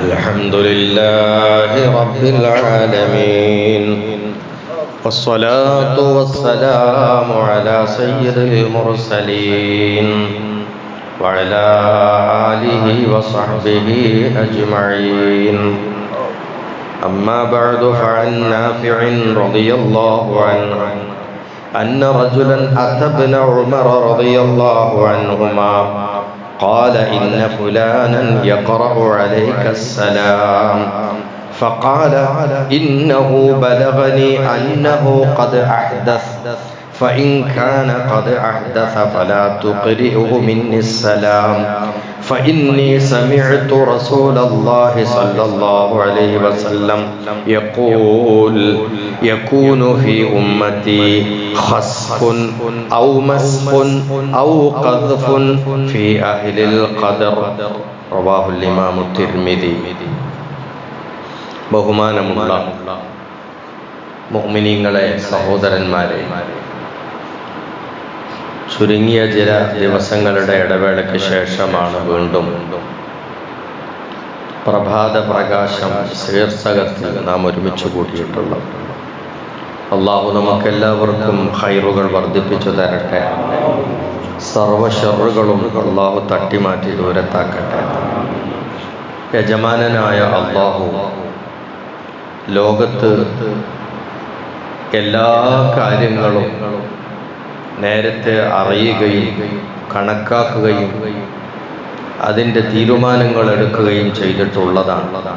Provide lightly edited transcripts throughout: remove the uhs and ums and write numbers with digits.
الحمد لله رب العالمين، والصلاة والسلام على سيد المرسلين وعلى آله وصحبه أجمعين. أما بعد، فعن نافع رضي الله عنه أن رجلا أتى ابن عمر رضي الله عنهما قال إن فلانا يقرأ عليك السلام، فقال إنه بلغني أنه قد أحدث، فإن كان قد أحدث فلا تقرئه مني السلام، فإني سمعت رسول الله صلى الله عليه وسلم يقول يكون في أمتي خسف أو مسخ أو قذف في أهل القدر. رواه الإمام الترمذي. ബഹുമാനമുള്ള മുഅ്മിനീങ്ങളെ, സഹോദരന്മാരെ, ചുരുങ്ങിയ ചില ദിവസങ്ങളുടെ ഇടവേളയ്ക്ക് ശേഷമാണ് വീണ്ടും പ്രഭാത പ്രകാശം ശീർഷകത്തിൽ നാം ഒരുമിച്ച് കൂട്ടിയിട്ടുള്ളത്. അള്ളാഹു നമുക്കെല്ലാവർക്കും ഖൈറുകൾ വർദ്ധിപ്പിച്ചു തരട്ടെ. സർവ്വ ശർറുകളും അള്ളാഹു തട്ടിമാറ്റി ദൂരത്താക്കട്ടെ. യജമാനനായ അള്ളാഹു ലോകത്ത് എല്ലാ കാര്യങ്ങളും നേരത്തെ അറിയുകയും കണക്കാക്കുകയും അതിൻ്റെ തീരുമാനങ്ങൾ എടുക്കുകയും ചെയ്തിട്ടുള്ളതാണ്.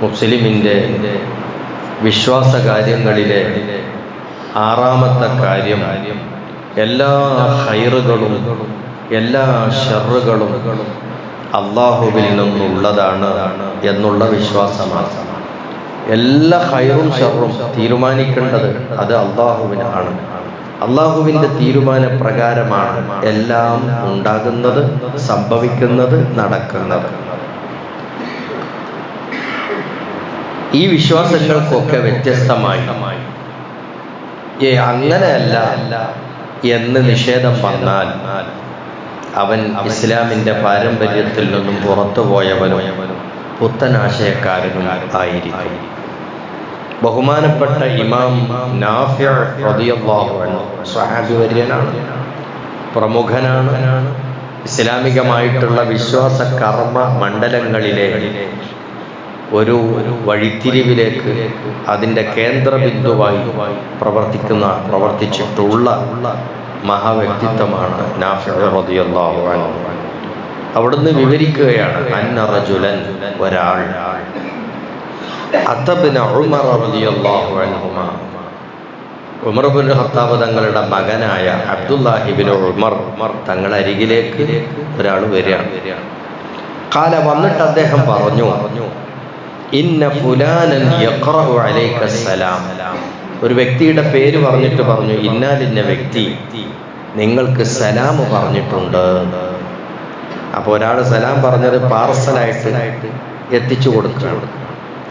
മുസ്ലിമിൻ്റെ വിശ്വാസ കാര്യങ്ങളിലെ ആറാമത്തെ കാര്യം എല്ലാ ഖൈറുകളും എല്ലാ ശർറുകളും അള്ളാഹുവിൽ നിന്നുള്ളതാണ് എന്നുള്ള വിശ്വാസമാണ്. എല്ലാ ഖൈറും ശർറും തീരുമാനിക്കേണ്ടത് അത് അള്ളാഹുവിനാണ്. അള്ളാഹുവിൻ്റെ തീരുമാന പ്രകാരമാണ് എല്ലാം ഉണ്ടാകുന്നത്, സംഭവിക്കുന്നത്, നടക്കുന്നത്. ഈ വിശ്വാസങ്ങൾക്കൊക്കെ വ്യത്യസ്തമായി അങ്ങനെയല്ല എന്ന് നിഷേധം വന്നാൽ അവൻ ഇസ്ലാമിൻ്റെ പാരമ്പര്യത്തിൽ നിന്നും പുറത്തുപോയവനും പുത്തനാശയക്കാരനും ആയിരിക്കും. ബഹുമാനപ്പെട്ട ഇമാം നാഫിഅ റളിയല്ലാഹു അൻഹു സ്വഹാബി വര്യനാണ്, പ്രമുഖനാണ്. ഇസ്ലാമികമായിട്ടുള്ള വിശ്വാസ കർമ്മ മണ്ഡലങ്ങളിലെ ഒരു വഴിത്തിരിവിലേക്ക് അതിൻ്റെ കേന്ദ്രബിന്ദുവായി പ്രവർത്തിച്ചിട്ടുള്ള മഹാവ്യക്തിത്വമാണ് നാഫിഅ റളിയല്ലാഹു അൻഹു. അവിടുന്ന് വിവരിക്കുകയാണ്, അന്ന റജുലൻ, ഒരാൾ, അത്തബ്ന ഉമർ റളിയല്ലാഹു അൻഹുമാ, ഉമർ ഇബ്നു ഖത്താബ് തങ്ങളുടെ മകനായ അബ്ദുല്ലാഹി ഇബ്നു ഉമർ തങ്ങളുടെ അരികിലേക്ക് ഒരാൾ വരികയാണ്. ഖാല, വന്നിട്ട് അദ്ദേഹം പറഞ്ഞു, ഇന്ന ഫുലാനൻ യഖറഉ അലൈക സലാം. ഒരു വ്യക്തിയുടെ പേര് പറഞ്ഞിട്ട് പറഞ്ഞു, ഇന്നാലിന്ന വ്യക്തി നിങ്ങൾക്ക് സലാം പറഞ്ഞിട്ടുണ്ട്. അപ്പോൾ ഒരാൾ സലാം പറഞ്ഞത് പാർസലായിട്ട് എത്തിച്ചു കൊടുക്കുകയാണ്.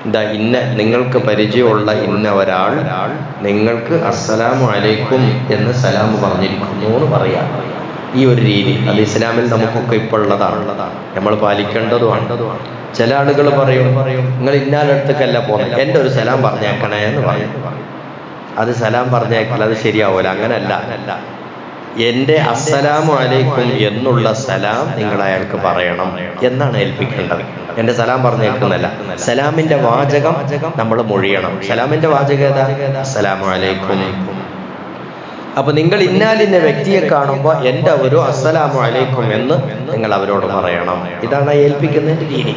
എന്താ, ഇന്ന നിങ്ങൾക്ക് പരിചയമുള്ള ഇന്ന ഒരാൾ നിങ്ങൾക്ക് അസ്സലാമു അലൈക്കും എന്ന് സലാം പറഞ്ഞിരിക്കുന്നു എന്ന് പറയാം. ഈ ഒരു രീതി അത് ഇസ്ലാമിൽ നമുക്കൊക്കെ ഇപ്പോൾ ഉള്ളതാണ്, നമ്മൾ പാലിക്കേണ്ടതുമാണ്. ചില ആളുകൾ പറയും, നിങ്ങൾ ഇന്നാലടുത്തേക്കല്ല പോകുന്നത്, എൻ്റെ ഒരു സലാം പറഞ്ഞേക്കണേ എന്ന് പറയും. അത് സലാം പറഞ്ഞേക്കൽ അത് ശരിയാവില്ല. അങ്ങനല്ല, എൻ്റെ അസ്സലാമു അലൈക്കും എന്നുള്ള സലാം നിങ്ങൾ അയാൾക്ക് പറയണം എന്നാണ് ഏൽപ്പിക്കേണ്ടത്. എൻ്റെ സലാം പറഞ്ഞേക്കുന്നല്ല, സലാമിൻ്റെ വാചകം നമ്മൾ മൊഴിയണം. സലാമിൻ്റെ വാചകം ഏതാ? അസ്സലാമു അലൈക്കും. അപ്പൊ നിങ്ങൾ ഇന്നാലിന്ന വ്യക്തിയെ കാണുമ്പോൾ എൻ്റെ ഒരു അസ്സലാമു അലൈക്കും എന്ന് നിങ്ങൾ അവരോട് പറയണം. ഇതാണ് ഏൽപ്പിക്കുന്നതിൻ്റെ രീതി.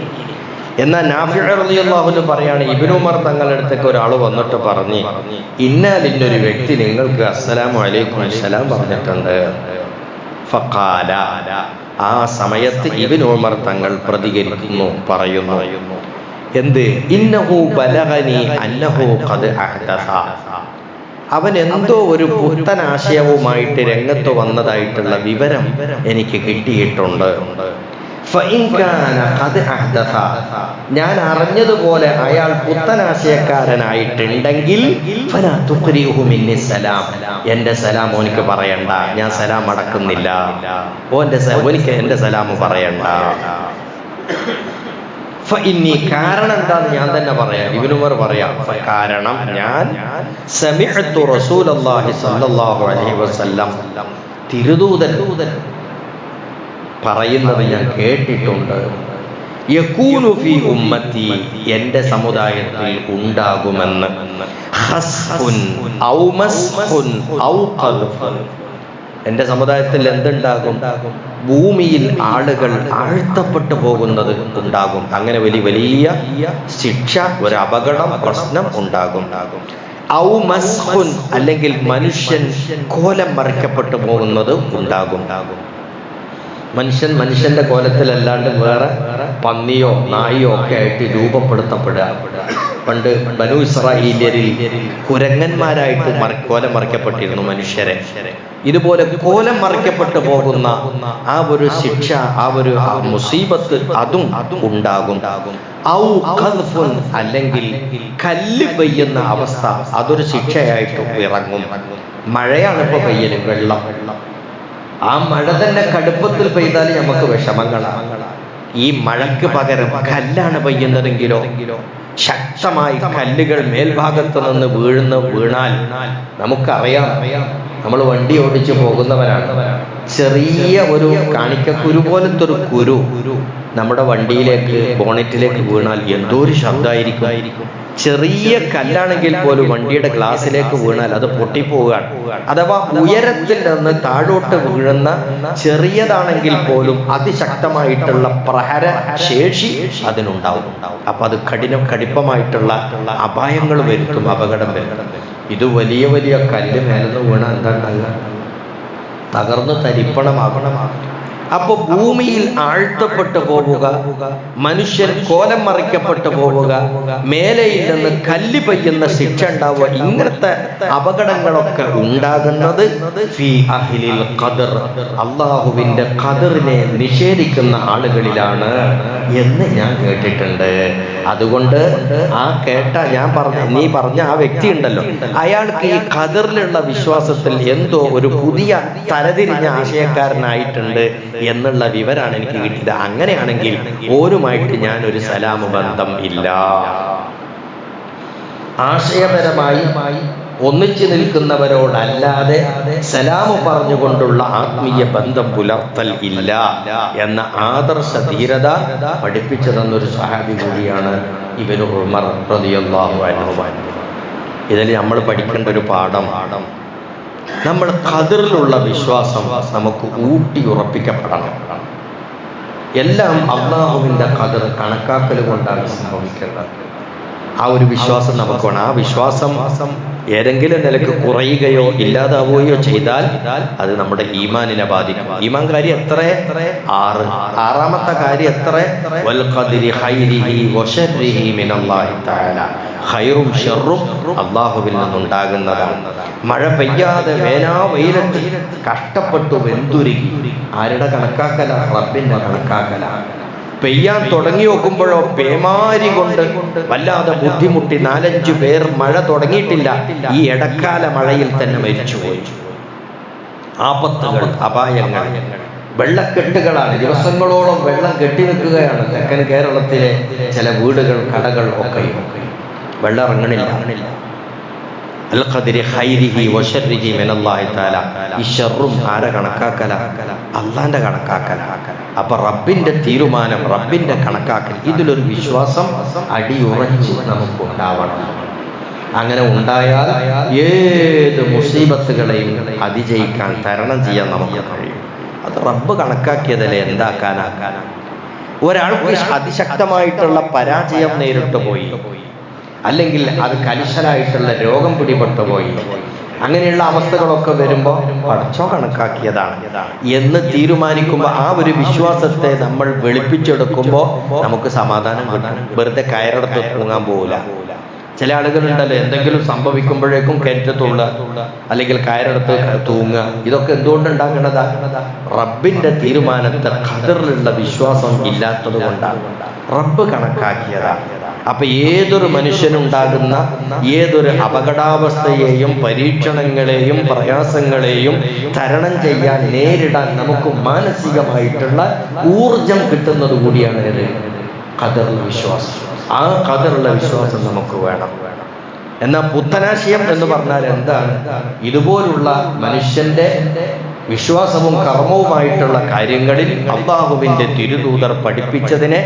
എന്നാൽ നാഫിഅ റളിയല്ലാഹു അൻഹു പറയാണ്, ഇബ്നു ഉമർ തങ്ങളുടെ അടുത്തേക്ക് ഒരാൾ വന്നിട്ട് പറഞ്ഞു, ഇന്നാലിന്നൊരു വ്യക്തി നിങ്ങൾക്ക് അസ്സലാമു അലൈക്കും സലാം പറഞ്ഞിട്ടുണ്ട്. ഫഖാല, ആ സമയത്ത് ഇബ്നു ഉമർ തങ്ങൾ പ്രതികരിക്കുന്നു, പറയുന്നു, എന്ത്? ഇന്നഹു ബലഗനി അന്നഹു ഖദ് അഹ്ദസ. അവൻ എന്തോ ഒരു പുത്തൻ ആശയവുമായിട്ട് രംഗത്ത് വന്നതായിട്ടുള്ള വിവരം എനിക്ക് കിട്ടിയിട്ടുണ്ട്. ഞാൻ അറിഞ്ഞതുപോലെ അയാൾ പുത്തനാശയക്കാരനായിട്ടുണ്ടെങ്കിൽ എന്റെ സലാം ഓനിക്ക് പറയണ്ട, ഞാൻ സലാം അടക്കുന്നില്ല, ഓനിക്ക് എന്റെ സലാം പറയണ്ട. കാരണം എന്താന്ന് ഞാൻ തന്നെ പറയാം. ഇബ്നു ഉമർ പറയാം, കാരണം ഞാൻ സമിഅ്തു റസൂലല്ലാഹി സ്വല്ലല്ലാഹു അലൈഹി വസല്ലം, തിരുദൂതൻ പറയുന്നത് ഞാൻ കേട്ടിട്ടുണ്ട്. യകൂനു ഫീ ഉമ്മത്തി, എൻ്റെ സമുദായത്തിൽ ഉണ്ടാകുമെന്ന്, ഖസ്ഫുൻ ഔ മസ്ഖുൻ ഔ ഖദ്ഫുൻ, എൻ്റെ സമുദായത്തിൽ എന്തുണ്ടാകും? ഭൂമിയിൽ ആളുകൾ ആഴ്ത്തപ്പെട്ടു പോകുന്നത് ഉണ്ടാകും. അങ്ങനെ വലിയ വലിയ ശിക്ഷ, ഒരു അപകടം, പ്രശ്നം ഉണ്ടാകും. ഔ മസ്ഖുൻ, അല്ലെങ്കിൽ മനുഷ്യൻ കോലം മറിക്കപ്പെട്ടു പോകുന്നത് ഉണ്ടാകും. മനുഷ്യൻ മനുഷ്യന്റെ കോലത്തിലല്ലാണ്ട് വേറെ പന്നിയോ നായിയോ ഒക്കെ ആയിട്ട് രൂപപ്പെടുത്തപ്പെടുക. പണ്ട് ബനൂ ഇസ്രായേല്യരിൽ കുരങ്ങന്മാരായിട്ട് കോലം മറിക്കപ്പെട്ടിരുന്നു മനുഷ്യരെ. ഇതുപോലെ കോലം മറിക്കപ്പെട്ടു പോകുന്ന ആ ഒരു ശിക്ഷ, ആ ഒരു മുസീബത്ത് അതും ഉണ്ടാകും. ഔ ഖദ്ഫുൻ, അല്ലെങ്കിൽ കല്ല് പെയ്യുന്ന അവസ്ഥ, അതൊരു ശിക്ഷയായിട്ട് ഇറങ്ങും. മഴയാണ് ഇപ്പൊ പെയ്യല്, വെള്ളം. ആ മഴ തന്നെ കടുപ്പത്തിൽ പെയ്താൽ നമുക്ക് വിഷമങ്ങളാണ്. ഈ മഴയ്ക്ക് പകരം കല്ലാണ് പെയ്യുന്നതെങ്കിലോ, ശക്തമായി കല്ലുകൾ മേൽഭാഗത്ത് നിന്ന് വീണാൽ നമുക്കറിയാം. നമ്മൾ വണ്ടി ഓടിച്ചു പോകുന്നവരാണ്. ചെറിയ ഒരു കാണിക്കക്കുരു പോലത്തെ ഒരു കുരു നമ്മുടെ വണ്ടിയിലേക്ക്, ബോണറ്റിലേക്ക് വീണാൽ എന്തോ ഒരു ശബ്ദമായിരിക്കും. ചെറിയ കല്ലാണെങ്കിൽ പോലും വണ്ടിയുടെ ഗ്ലാസ്സിലേക്ക് വീണാൽ അത് പൊട്ടിപ്പോവുകയാണ്. അഥവാ ഉയരത്തിൽ നിന്ന് താഴോട്ട് വീഴുന്ന ചെറിയതാണെങ്കിൽ പോലും അതിശക്തമായിട്ടുള്ള പ്രഹര ശേഷി അതിനുണ്ടാവും. അപ്പൊ അത് കടുപ്പമായിട്ടുള്ള അപായങ്ങൾ വരുത്തും, അപകടം വരുത്തും. ഇത് വലിയ വലിയ കല്ല് മേലെന്ന് വീണാൽ എന്താ? തകർന്ന് തരിപ്പണമാകണം. അപ്പൊ ഭൂമിയിൽ ആഴ്ത്തപ്പെട്ടു പോവുക, മനുഷ്യൻ കോലം മറിക്കപ്പെട്ടു പോവുക, മേലയിൽ നിന്ന് കല്ല് പെയ്യുന്ന ശിക്ഷ ഉണ്ടാവുക, ഇങ്ങനത്തെ അപകടങ്ങളൊക്കെ ഉണ്ടാകുന്നത് ഫീ അഹ്ലിൽ ഖദർ, അള്ളാഹുവിന്റെ ഖദറിനെ നിഷേധിക്കുന്ന ആളുകളിലാണ് എന്ന് ഞാൻ കേട്ടിട്ടുണ്ട്. അതുകൊണ്ട് നീ പറഞ്ഞ ആ വ്യക്തി ഉണ്ടല്ലോ, അയാൾക്ക് ഈ ഖദറിലുള്ള വിശ്വാസത്തിൽ എന്തോ ഒരു പുതിയ തലതിരിഞ്ഞ ആശയക്കാരനായിട്ടുണ്ട് എന്നുള്ള വിവരമാണ് എനിക്ക് കിട്ടിയത്. അങ്ങനെയാണെങ്കിൽ ഓരുമായിട്ട് ഞാൻ ഒരു സലാമു ബന്ധം ഇല്ല. ആശയപരമായി ഒന്നിച്ചു നിൽക്കുന്നവരോടല്ലാതെ സലാമു പറഞ്ഞുകൊണ്ടുള്ള ആത്മീയ ബന്ധം പുലർത്തൽ ഇല്ല എന്ന ആദർശ ധീരത പഠിപ്പിച്ചു തന്നൊരു സഹാബി കൂടിയാണ് ഇബ്നു ഉമർ റളിയല്ലാഹു അൻഹു. ഇതിൽ നമ്മൾ പഠിക്കേണ്ട ഒരു പാഠം, നമ്മൾ ഖദറിലുള്ള വിശ്വാസം നമുക്ക് ഊട്ടി ഉറപ്പിക്കപ്പെടണം. എല്ലാം അല്ലാഹുവിന്റെ ഖദർ കണക്കാക്കൽ കൊണ്ടാണ് സംഭവിക്കുന്നത്. ആ ഒരു വിശ്വാസം നമുക്ക് വേണം. ആ വിശ്വാസം ഏതെങ്കിലും നിലക്ക് കുറയുകയോ ഇല്ലാതാവുകയോ ചെയ്താൽ അത് നമ്മുടെ ഈമാനിനെ ബാധിക്കും. ഈമാൻ കാര്യം എത്ര? ആറാമത്തെ കാര്യം എത്ര? വൽ ഖദരി ഖൈരിഹി വശർരിഹി മിനല്ലാഹി തആല. ഖൈറും ശർറും അല്ലാഹുവിൽ നിന്നുണ്ടാകുന്നതാണ്. മഴ പെയ്യാതെ വെയിലത്ത് കഷ്ടപ്പെട്ടു വെന്തുരുകി, ആരുടെ കണക്കാക്കല? റബ്ബിന്റെ കണക്കാക്കല. പെയ്യാൻ തുടങ്ങി നോക്കുമ്പോഴോ പേമാരി കൊണ്ട് വല്ലാതെ ബുദ്ധിമുട്ടി 4-5 പേർ, മഴ തുടങ്ങിയിട്ടില്ല, ഈ ഇടക്കാല മഴയിൽ തന്നെ മരിച്ചുപോയി. ആപത്തുകൾ, അപായങ്ങൾ, വെള്ളക്കെട്ടുകളാണ്. ദിവസങ്ങളോളം വെള്ളം കെട്ടിനിൽക്കുകയാണ് തെക്കൻ കേരളത്തിലെ ചില വീടുകൾ, കടകൾ ഒക്കെ. വെള്ളം ഇറങ്ങണില്ല. അൽ ഖദരി ഖൈരിഹി വശർരിഹി മിനല്ലാഹി തആല. ഈ ശർറും ആരെ കണക്കാക്കല? അല്ലാഹുവിന്റെ കണക്കാക്കല. അപ്പൊ റബ്ബിന്റെ തീരുമാനം, റബ്ബിന്റെ കണക്കാക്കൽ, ഇതിലൊരു വിശ്വാസം അടിയുറച്ച് നമുക്ക് ഉണ്ടാവണം. അങ്ങനെ ഉണ്ടായാൽ ഏത് മുസീബത്തുകളെയും അതിജയിക്കാൻ, തരണം ചെയ്യാൻ നമുക്ക് കഴിയും. അത് റബ്ബ് കണക്കാക്കിയതല്ലേ, എന്താക്കാനാക്കാനാ? ഒരാൾക്ക് അതിശക്തമായിട്ടുള്ള പരാജയം നേരിട്ട് പോയി, അല്ലെങ്കിൽ അത് കലുഷലായിട്ടുള്ള രോഗം പിടിപെട്ടു പോയി, അങ്ങനെയുള്ള അവസ്ഥകളൊക്കെ വരുമ്പോൾ പടച്ചോ കണക്കാക്കിയതാണ് എന്ന് തീരുമാനിക്കുമ്പോൾ ആ ഒരു വിശ്വാസത്തെ നമ്മൾ വെളുപ്പിച്ചെടുക്കുമ്പോൾ നമുക്ക് സമാധാനം കിട്ടും. വെറുതെ കയറെടുത്ത് തൂങ്ങാൻ പോകില്ല. ചില ആളുകളുണ്ടല്ലോ, എന്തെങ്കിലും സംഭവിക്കുമ്പോഴേക്കും കയറ്റത്തുള്ള അല്ലെങ്കിൽ കയറെടുത്ത് തൂങ്ങുക. ഇതൊക്കെ എന്തുകൊണ്ടുണ്ടാകുന്നതാ? റബ്ബിന്റെ തീരുമാനത്തെ ഖദറിലുള്ള വിശ്വാസം ഇല്ലാത്തത് കൊണ്ടാണ്. റബ്ബ് കണക്കാക്കിയതാണ്. അപ്പൊ ഏതൊരു മനുഷ്യനുണ്ടാകുന്ന ഏതൊരു അപകടാവസ്ഥയെയും പരീക്ഷണങ്ങളെയും പ്രയാസങ്ങളെയും തരണം ചെയ്യാൻ, നേരിടാൻ നമുക്ക് മാനസികമായിട്ടുള്ള ഊർജം കിട്ടുന്നത് കൂടിയാണ് ഖദറിൽ വിശ്വാസം. ആ ഖദറിലെ വിശ്വാസം നമുക്ക് വേണം. എന്നാൽ പുത്തനാശയം എന്ന് പറഞ്ഞാൽ എന്താണ്? ഇതുപോലുള്ള മനുഷ്യന്റെ വിശ്വാസവും കർമ്മവുമായിട്ടുള്ള കാര്യങ്ങളിൽ അല്ലാഹുവിന്റെ തിരുദൂതർ പഠിപ്പിച്ചതിനെ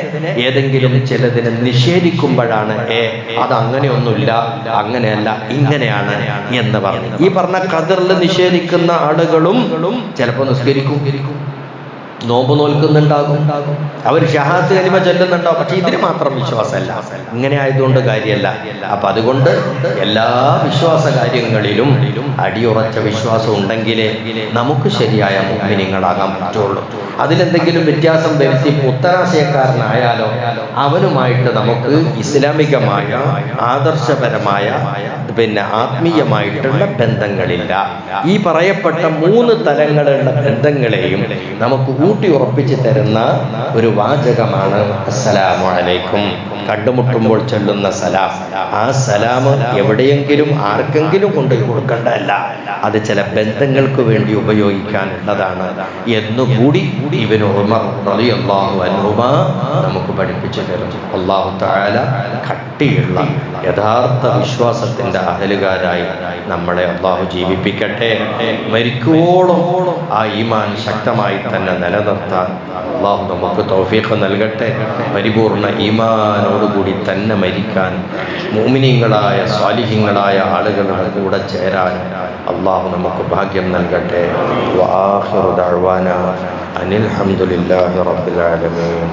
ഏതെങ്കിലും ചിലതിനെ നിഷേധിക്കുമ്പോഴാണ് അതങ്ങനെയൊന്നുമില്ല, അങ്ങനെയല്ല, ഇങ്ങനെയാണ് എന്ന് പറഞ്ഞു. ഈ പറഞ്ഞ ഖദറിൽ നിഷേധിക്കുന്ന ആളുകളും ചിലപ്പോൾ നിസ്കരിക്കും, നോമ്പ് നോൽക്കുന്നുണ്ടാകും, അവർ ഷഹാദത്ത് കലിമ ചൊല്ലുന്നുണ്ടാവും. പക്ഷെ ഇതിന് മാത്രം വിശ്വാസമല്ല. ഇങ്ങനെ ആയതുകൊണ്ട് കാര്യമല്ല. അപ്പൊ അതുകൊണ്ട് എല്ലാ വിശ്വാസ കാര്യങ്ങളിലും അടിയുറച്ച വിശ്വാസം ഉണ്ടെങ്കിലേ നമുക്ക് ശരിയായ മുഅ്മിനീങ്ങളാകാൻ പറ്റുള്ളൂ. അതിലെന്തെങ്കിലും വ്യത്യാസം വരുത്തി പുത്തനാശയക്കാരനായാലോ അവനുമായിട്ട് നമുക്ക് ഇസ്ലാമികമായ ആദർശപരമായ ആത്മീയമായിട്ടുള്ള ബന്ധങ്ങളില്ല. ഈ പറയപ്പെട്ട 3 തലങ്ങളുള്ള ബന്ധങ്ങളെയും നമുക്ക് ഊട്ടി ഉറപ്പിച്ചു തരുന്ന ഒരു വാചകമാണ് അസ്സലാമു അലൈക്കും. കണ്ടുമുട്ടുമ്പോൾ ചൊല്ലുന്ന സലാം. ആ സലാം എവിടെയെങ്കിലും ആർക്കെങ്കിലും കൊണ്ടുപോയി കൊടുക്കേണ്ടതല്ല, അത് ചില ബന്ധങ്ങൾക്ക് വേണ്ടി ഉപയോഗിക്കാനുള്ളതാണ് എന്നുകൂടി ഇബ്നു ഉമർ റളിയല്ലാഹു അൻഹുമാ നമുക്ക് പഠിപ്പിച്ചു തരുന്നു. അല്ലാഹു തആല കട്ടിയുള്ള യഥാർത്ഥ വിശ്വാസത്തിന്റെ അഹലുകാരായി നമ്മളെ അല്ലാഹു ജീവിപ്പിക്കട്ടെ. മരിക്കുവോളം ആ ഈമാൻ ശക്തമായി തന്നെ നിലനിർത്താൻ അല്ലാഹു നമുക്ക് തൗഫീഖ് നൽകട്ടെ. പരിപൂർണ ഈമാനോടുകൂടി തന്നെ മരിക്കാൻ, മുഅ്മിനീങ്ങളായ സ്വാലിഹീങ്ങളായ ആളുകളുടെ കൂടെ ചേരാൻ അല്ലാഹു നമുക്ക് ഭാഗ്യം നൽകട്ടെ. വആഖിറു ദഅ്വാനാ അനിൽ ഹംദുലില്ലാഹി റബ്ബിൽ ആലമീൻ.